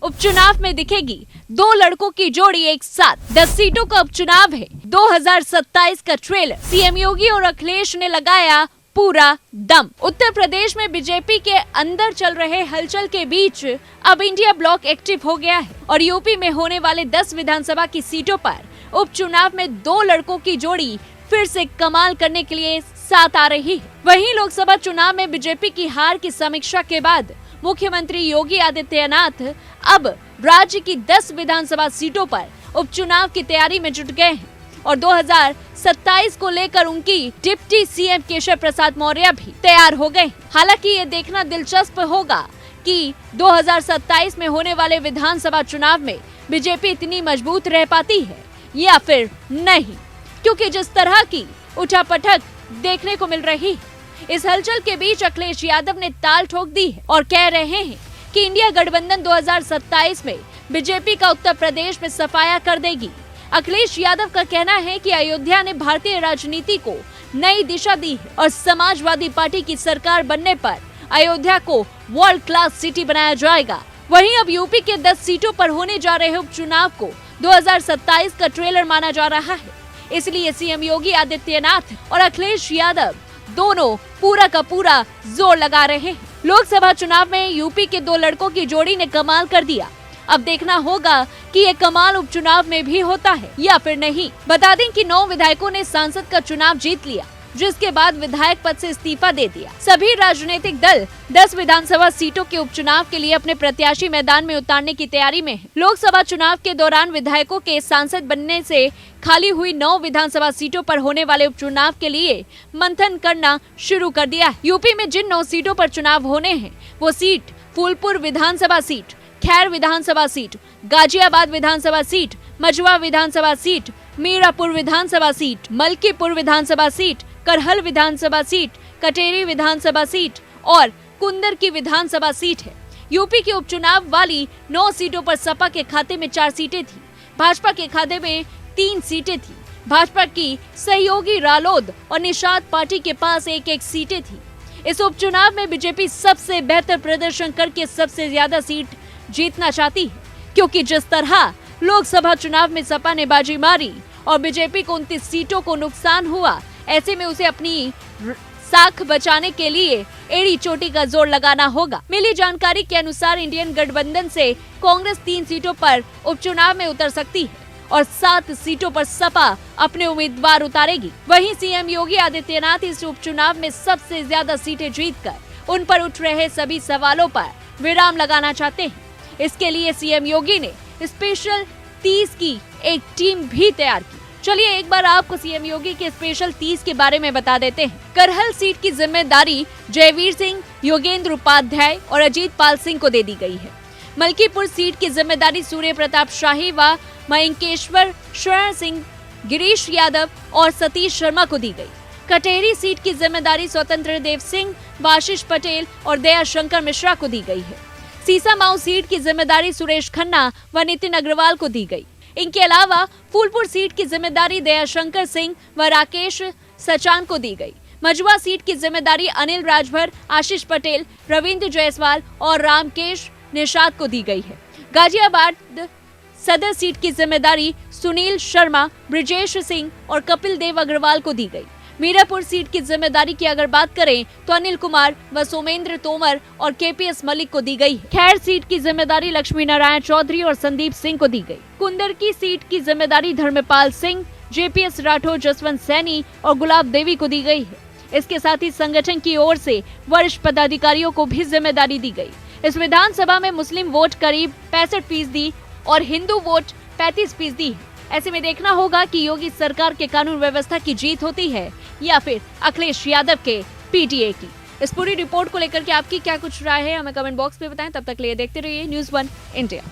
उपचुनाव में दिखेगी 2 लड़कों की जोड़ी एक साथ। 10 सीटों का उपचुनाव है। 2027 का ट्रेलर। सीएम योगी और अखिलेश ने लगाया पूरा दम। उत्तर प्रदेश में बीजेपी के अंदर चल रहे हलचल के बीच अब इंडिया ब्लॉक एक्टिव हो गया है और यूपी में होने वाले 10 विधानसभा की सीटों पर उपचुनाव में 2 लड़कों की जोड़ी फिर से कमाल करने के लिए साथ आ रही है। वहीं लोकसभा चुनाव में बीजेपी की हार की समीक्षा के बाद मुख्यमंत्री योगी आदित्यनाथ अब राज्य की 10 विधानसभा सीटों पर उपचुनाव की तैयारी में जुट गए हैं और 2027 को लेकर उनकी डिप्टी सीएम केशव प्रसाद मौर्य भी तैयार हो गए। हालांकि ये देखना दिलचस्प होगा कि 2027 में होने वाले विधानसभा चुनाव में बीजेपी इतनी मजबूत रह पाती है या फिर नहीं, क्योंकि जिस तरह की उठापटक देखने को मिल रही है, इस हलचल के बीच अखिलेश यादव ने ताल ठोक दी है और कह रहे हैं कि इंडिया गठबंधन 2027 में बीजेपी का उत्तर प्रदेश में सफाया कर देगी। अखिलेश यादव का कहना है कि अयोध्या ने भारतीय राजनीति को नई दिशा दी है और समाजवादी पार्टी की सरकार बनने पर अयोध्या को वर्ल्ड क्लास सिटी बनाया जाएगा। वहीं अब यूपी के 10 सीटों पर होने जा रहे उपचुनाव को 2027 का ट्रेलर माना जा रहा है। इसलिए सीएम योगी आदित्यनाथ और अखिलेश यादव दोनों पूरा का पूरा जोर लगा रहे हैं। लोकसभा चुनाव में यूपी के 2 लड़कों की जोड़ी ने कमाल कर दिया। अब देखना होगा कि ये कमाल उपचुनाव में भी होता है या फिर नहीं। बता दें कि 9 विधायकों ने सांसद का चुनाव जीत लिया, जिसके बाद विधायक पद से इस्तीफा दे दिया। सभी राजनीतिक दल 10 विधानसभा सीटों के उपचुनाव के लिए अपने प्रत्याशी मैदान में उतारने की तैयारी में है। लोकसभा चुनाव के दौरान विधायकों के सांसद बनने से खाली हुई 9 विधानसभा सीटों पर होने वाले उपचुनाव के लिए मंथन करना शुरू कर दिया है। यूपी में जिन 9 सीटों पर चुनाव होने हैं वो सीट फूलपुर विधानसभा सीट, खैर विधानसभा सीट, गाजियाबाद विधानसभा सीट, मझवा विधानसभा सीट, मीरापुर विधानसभा सीट, मलकीपुर विधानसभा सीट, करहल विधानसभा सीट, कटेरी विधानसभा सीट और कुंदर की विधानसभा सीट है। यूपी के उपचुनाव वाली 9 सीटों पर सपा के खाते में 4 सीटें थी, भाजपा के खाते में 3 सीटें थी। भाजपा की सहयोगी रालोद और निषाद पार्टी के पास 1-1 सीटें थी। इस उपचुनाव में बीजेपी सबसे बेहतर प्रदर्शन करके सबसे ज्यादा सीट जीतना चाहती है, क्योंकि जिस तरह लोकसभा चुनाव में सपा ने बाजी मारी और बीजेपी को 29 सीटों को नुकसान हुआ, ऐसे में उसे अपनी साख बचाने के लिए एड़ी चोटी का जोर लगाना होगा। मिली जानकारी के अनुसार इंडियन गठबंधन से कांग्रेस 3 सीटों पर उपचुनाव में उतर सकती है और 7 सीटों पर सपा अपने उम्मीदवार उतारेगी। वहीं सीएम योगी आदित्यनाथ इस उपचुनाव में सबसे ज्यादा सीटें जीतकर उन पर उठ रहे सभी सवालों पर विराम लगाना चाहते हैं। इसके लिए सीएम योगी ने स्पेशल 30 की एक टीम भी तैयार की। चलिए एक बार आपको सीएम योगी के स्पेशल 30 के बारे में बता देते हैं। करहल सीट की जिम्मेदारी जयवीर सिंह, योगेंद्र उपाध्याय और अजीत पाल सिंह को दे दी गई है। मलकीपुर सीट की जिम्मेदारी सूर्य प्रताप शाही व मयंकेश्वर शरण सिंह, गिरीश यादव और सतीश शर्मा को दी गई। कटेरी सीट की जिम्मेदारी स्वतंत्र देव सिंह, आशीष पटेल और दया शंकर मिश्रा को दी गई है। सीसामाऊ सीट की जिम्मेदारी सुरेश खन्ना व नितिन अग्रवाल को दी गई। इनके अलावा फूलपुर सीट की जिम्मेदारी दयाशंकर सिंह व राकेश सचान को दी गई। मझवा सीट की जिम्मेदारी अनिल राजभर, आशीष पटेल, रविंद्र जायसवाल और रामकेश निषाद को दी गई है। गाजियाबाद सदर सीट की जिम्मेदारी सुनील शर्मा, ब्रिजेश सिंह और कपिल देव अग्रवाल को दी गई। मीरापुर सीट की जिम्मेदारी की अगर बात करें तो अनिल कुमार व सोमेंद्र तोमर और केपीएस मलिक को दी गई। खैर सीट की जिम्मेदारी लक्ष्मी नारायण चौधरी और संदीप सिंह को दी गई। कुंदर की सीट की जिम्मेदारी धर्मपाल सिंह, जेपीएस राठौर, जसवंत सैनी और गुलाब देवी को दी गई है। इसके साथ ही संगठन की ओर से वरिष्ठ पदाधिकारियों को भी जिम्मेदारी दी गई। इस विधानसभा में मुस्लिम वोट करीब 65% और हिंदू वोट 35% है। ऐसे में देखना होगा कि योगी सरकार के कानून व्यवस्था की जीत होती है या फिर अखिलेश यादव के पीटीए की। इस पूरी रिपोर्ट को लेकर के आपकी क्या कुछ राय है, हमें कमेंट बॉक्स में बताएं। तब तक लिए देखते रहिए News1 इंडिया।